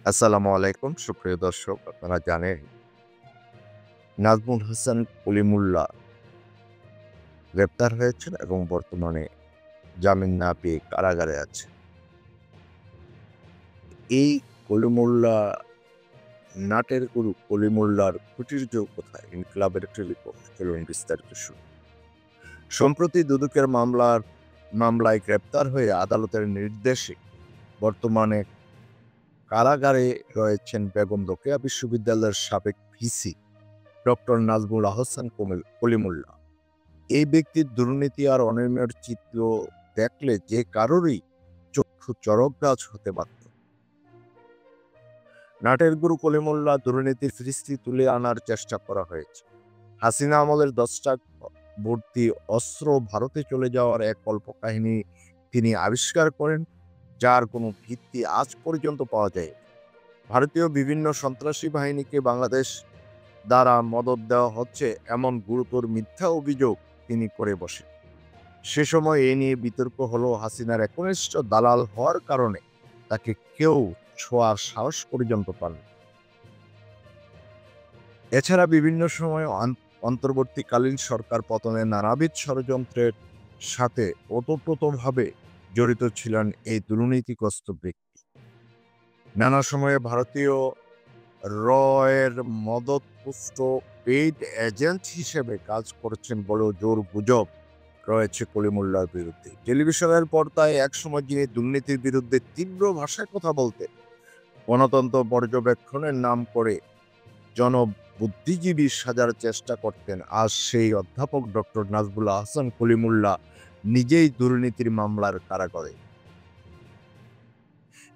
আসসালামু আলাইকুম সুপ্রিয় দর্শক, আপনারা জানেন নাজমুল হাসান কলিমুল্লাহ গ্রেপ্তার হয়েছেন এবং বর্তমানে জামিন না পেয়ে কারাগারে আছে। এই কলিমুল্লাহ, নাটের গুরু কলিমুল্লাহর কুটির্য কোথায়? ইনকিলাবের টেলিকম চলুন বিস্তারিত শুনুন। সম্প্রতি দুদকের মামলায় গ্রেপ্তার হয়ে আদালতের নির্দেশে বর্তমানে কারাগারে রয়েছেন বেগম রোকেয়া বিশ্ববিদ্যালয়ের সাবেক ভিসি ডক্টর নাজমুল আহসান কলিমুল্লাহ। এই ব্যক্তির দুর্নীতি আর অনিয়মের চিত্র দেখলে যে কারোরই চক্ষু চরকগাছ হতে পারত। নাটের গুরু কলিমুল্লাহ দুর্নীতির ফিরিস্তি তুলে আনার চেষ্টা করা হয়েছে। হাসিনা আমলের 10টা ভর্তি অস্ত্র ভারতে চলে যাওয়ার এক কল্পকাহিনী তিনি আবিষ্কার করেন, যার কোনো ভিত্তি আজ পর্যন্ত পাওয়া যায়। ভারতীয় বিভিন্ন সন্ত্রাসী বাহিনীকে বাংলাদেশ দ্বারা মদদ দেওয়া হচ্ছে এমন গুরুতর মিথ্যা অভিযোগ তিনি করে বসেন। সে সময় এ নিয়ে বিতর্ক হলো, হাসিনার একনিষ্ঠ দালাল হওয়ার কারণে তাকে কেউ ছোঁয়ার সাহস পর্যন্ত পান। এছাড়া বিভিন্ন সময় অন্তর্বর্তীকালীন সরকার পতনে নানাবিধ ষড়যন্ত্রের সাথে ওতপ্রোতভাবে জড়িত ছিলেন এই দুর্নীতিগ্রস্ত ব্যক্তি। নানা সময়ে ভারতীয় রয়ের মদতপুষ্ট পেইড এজেন্ট হিসেবে কাজ করছেন বলেও জোর গুজব রয়েছে কলিমুল্লাহর বিরুদ্ধে। টেলিভিশনের পর্দায় একসময় যিনি দুর্নীতির বিরুদ্ধে তীব্র ভাষায় কথা বলতেন, গণতন্ত্র পর্যবেক্ষণের নাম করে জনবুদ্ধিজীবী সাজার চেষ্টা করতেন, আজ সেই অধ্যাপক ডক্টর নাজমুল আহসান কলিমুল্লাহ নিজেই দুর্নীতির মামলার কারাগারে।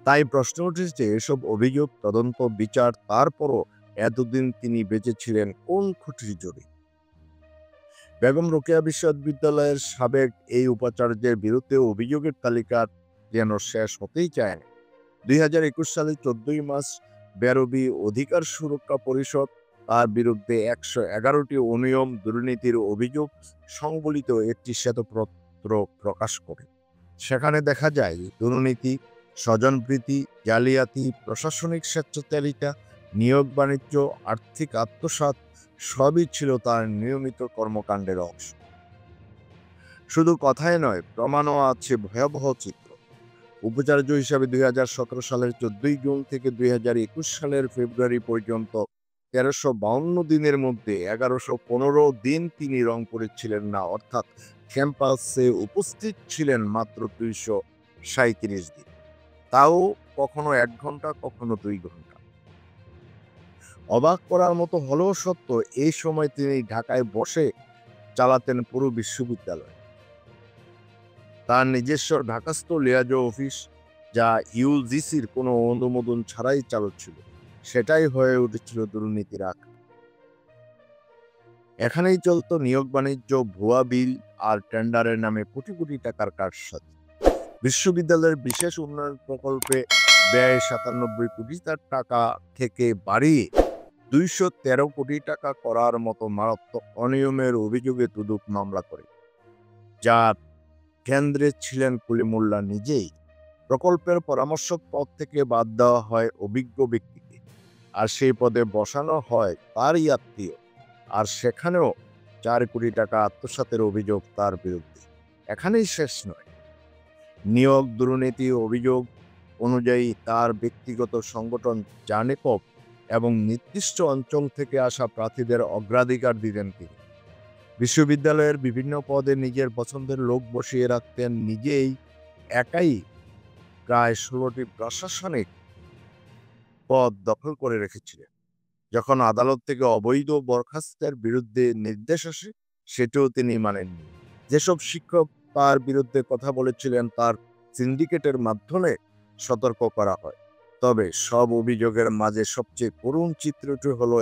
তাই প্রশ্ন উঠেছে, এসব অভিযোগ, তদন্ত, বিচার, তারপরও এতদিন তিনি বেঁচে ছিলেন কোন খুঁটির জোরে? বেগম রোকেয়া বিশ্ববিদ্যালয়ের সাবেক এই উপাচার্যের বিরুদ্ধে অভিযোগের তালিকা যেন শেষ হতেই চায় না। 2021 সালের 14 মার্চ বেরোবি অধিকার সুরক্ষা পরিষদ তার বিরুদ্ধে 111টি অনিয়ম দুর্নীতির অভিযোগ সংবলিত একটি শ্বেতপত্র প্রকাশ করে। সেখানে দেখা যায় দুর্নীতি, স্বজনপ্রীতি, জালিয়াতি, প্রশাসনিক স্বেচ্ছাচারিতা, নিয়োগ বাণিজ্য, আর্থিক আত্মসাৎ সবই ছিল তার নিয়মিত কর্মকাণ্ডের অংশ। শুধু কথায় নয়, প্রমাণও আছে ভয়াবহ চিত্র। উপাচার্য হিসাবে 2017 সালের 14 জুন থেকে 2021 সালের ফেব্রুয়ারি পর্যন্ত 1352 দিনের মধ্যে 1115 দিন তিনি রংপুরে ছিলেন না, অর্থাৎ ক্যাম্পাসে উপস্থিত ছিলেন মাত্র 237 দিন, তাও কখনো 1 ঘন্টা, কখনো 2 ঘন্টা। অবাক করার মতো হলেও সত্য, এই সময় তিনি ঢাকায় বসে চালাতেন পুরো বিশ্ববিদ্যালয়। তার নিজস্ব ঢাকাস্থ লিয়াজো অফিস, যা ইউজিসির কোনো অনুমোদন ছাড়াই চালু ছিল, সেটাই হয়ে উঠেছিল দুর্নীতির আখ। এখানেই চলত নিয়োগ বাণিজ্য, ভুয়া বিল আর টেন্ডারের নামে কোটি কোটি টাকার কারসাজি। বিশ্ববিদ্যালয়ের বিশেষ উন্নয়ন প্রকল্পে ব্যয় 97 কোটি টাকা থেকে বাড়িয়ে 213 কোটি টাকা করার মতো মারাত্মক অনিয়মের অভিযোগে দুদক মামলা করে, যার কেন্দ্রে ছিলেন কলিমুল্লাহ নিজেই। প্রকল্পের পরামর্শক পদ থেকে বাদ দেওয়া হয় অভিজ্ঞ ব্যক্তিকে, আর সেই পদে বসানো হয় তারই আত্মীয়, আর সেখানেও 4 কোটি টাকা আত্মসাতের অভিযোগ তার বিরুদ্ধে। এখানেই শেষ নয়, নিয়োগ দুর্নীতি অভিযোগ অনুযায়ী তার ব্যক্তিগত সংগঠন জানেকব এবং নির্দিষ্ট অঞ্চল থেকে আসা প্রার্থীদের অগ্রাধিকার দিতেন তিনি। বিশ্ববিদ্যালয়ের বিভিন্ন পদে নিজের পছন্দের লোক বসিয়ে রাখতেন, নিজেই একাই প্রায় 16টি প্রশাসনিক পদ দখল করে রেখেছিলেন। যখন আদালত থেকে অবৈধ বরখাস্তের বিরুদ্ধে নির্দেশ আসে, সেটাও তিনি মানেননি। যেসব শিক্ষক তার বিরুদ্ধে কথা বলেছিলেন, তার সিন্ডিকেটের মাধ্যমে সতর্ক করা হয়। তবে সব অভিযোগের মাঝে সবচেয়ে করুণ চিত্রটি হলো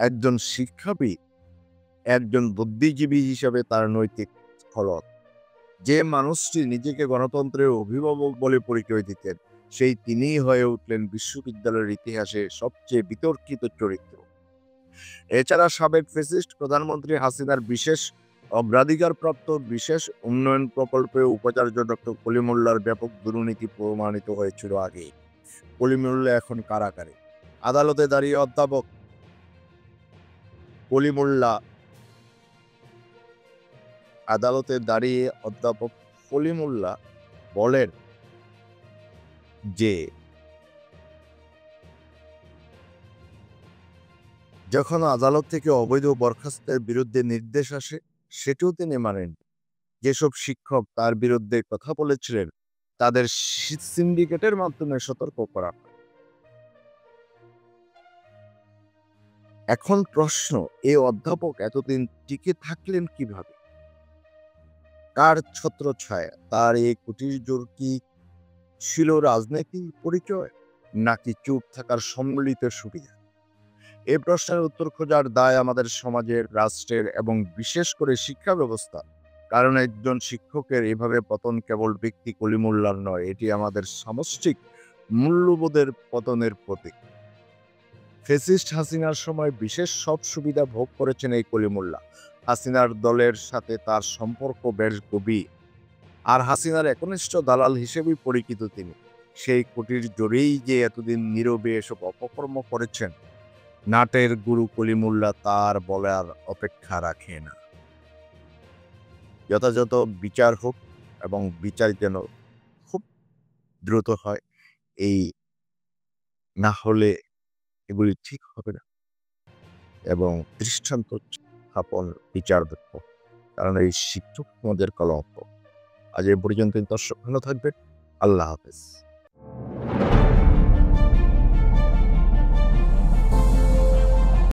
একজন শিক্ষাবিদ, একজন বুদ্ধিজীবী হিসেবে তার নৈতিক ফলক। যে মানুষটি নিজেকে গণতন্ত্রের অভিভাবক বলে পরিচয় দিতেন, সেই তিনিই হয়ে উঠলেন বিশ্ববিদ্যালয়ের ইতিহাসে সবচেয়ে বিতর্কিত চরিত্র। এছাড়া সাবেক ফ্যাসিস্ট প্রধানমন্ত্রী হাসিনার বিশেষ অগ্রাধিকারপ্রাপ্ত বিশেষ উন্নয়ন প্রকল্পে উপাচার্য ডক্টর কলিমুল্লাহর ব্যাপক দুর্নীতি প্রমাণিত হয়েছিল আগেই। কলিমুল্লাহ এখন কারাগারে। আদালতে দাঁড়িয়ে অধ্যাপক কলিমুল্লাহ আদালতে দাঁড়িয়ে অধ্যাপক কলিমুল্লাহ বলেন যে যখন আদালত থেকে অবৈধ বরখাস্তের বিরুদ্ধে নির্দেশ আসে সেটিও তিনি মানেন। যেসব শিক্ষক তার বিরুদ্ধে কথা বলেছিলেন তাদের সিন্ডিকেটের মাধ্যমে সতর্ক করা হয়। এখন প্রশ্ন, এই অধ্যাপক এতদিন টিকে থাকলেন কিভাবে? কার ছত্রছায়া? তার এই কুটির জোর কি ছিল রাজনৈতিক পরিচয় নাকি চুপ থাকার সম্মিলিত সুবিধা? এই প্রশ্নের উত্তর খোঁজার দায় আমাদের সমাজের, রাষ্ট্রের এবং বিশেষ করে শিক্ষা ব্যবস্থা। কারণ একজন শিক্ষকের এভাবে পতন কেবল ব্যক্তি কলিমুল্লাহর নয়, এটি আমাদের সামষ্টিক মূল্যবোধের পতনের প্রতীক। ফ্যাসিস্ট হাসিনার সময় বিশেষ সব সুবিধা ভোগ করেছেন এই কলিমুল্লাহ। হাসিনার দলের সাথে তার সম্পর্ক বেশ গভীর, আর হাসিনার একনিষ্ঠ দালাল হিসেবেই পরিচিত তিনি। সেই কুটির জোরেই যে এতদিন নীরবে এসব অপকর্ম করেছেন, নাটের গুরু কলিমুল্লাহ তার বলার অপেক্ষা রাখে না। যথাযথ বিচার হোক এবং বিচার যেন খুব দ্রুত হয়, এই না হলে এগুলি ঠিক হবে না এবং দৃষ্টান্ত স্থাপন বিচার দেখব, কারণ এই শিক্ষক আমাদের কলঙ্ক। আজ এই পর্যন্ত দর্শক ভালো থাকবেন। আল্লাহ হাফেজ।